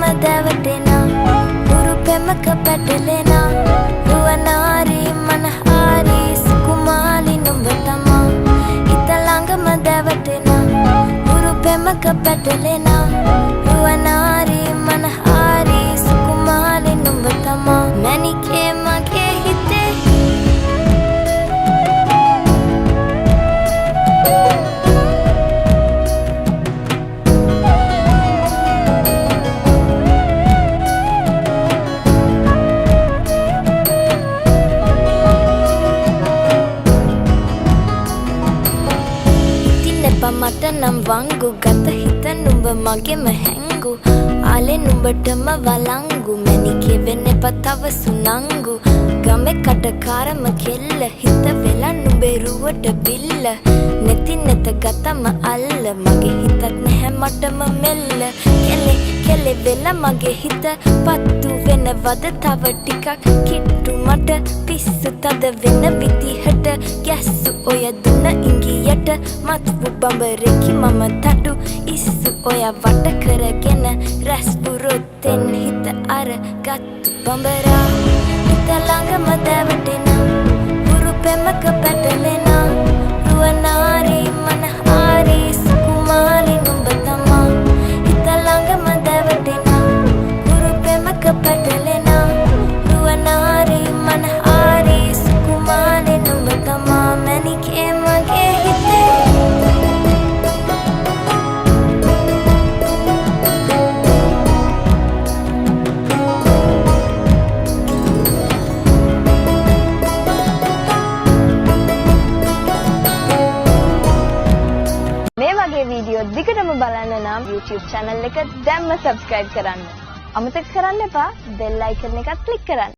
දැවටෙනා උරු පෙමක පැටලෙනා රුවනාරි මනහාරි සුකුමාලි නුඹ තමා හිත ළඟම දැවටෙනා උරු පෙමක පැටලෙනා රුවනාරි මනහාරි සුකුමාලි නුඹ තමා මැණිකේ මගේ හිතේ මට නම් වංගු ගත හිත නුඹ මගෙම හැංගු ආලේ නුඹටම වලංගු මැණිකේ වෙන්න එපා තව සුනංගු ගමේ කටකාරම කෙල්ල හිත වෙලා නුඹේ රුවට බිල්ල නැති නැත ගතම අල්ල මගේ හිතක් නැහැ මටම මෙල්ල කෙලේ වෙලා මගේ හිත පත්තු වෙනවද තව ටිකක් කිට්ටු මට පිස්සු තද වෙන විදිහට ගැස්සු ඔය දුන්න ඉංගියට මත්පු බඹරෙකි මම තටු ඉස්සු ඔය වට කරගෙන රැස්පුරොත්තෙන් හිත අර ගත්තු බඹරා හිත ළඟම දැවටෙනා උරු පෙමක පැටලෙනා රුවනාරි මනහාරි සුකුමාලි නුඹ තමා හිත ළඟම දැවටෙනා උරු පෙමක පැටලෙනා රුවනාරි මනහාරි සුකුමාලි නුඹ තමා මැණිකේ මගේ හිතේ වීඩියෝ දිගටම බලන්න නම් YouTube channel එක දැම්ම subscribe කරන්න. අමතක කරන්න එපා bell icon එකත් click කරන්න.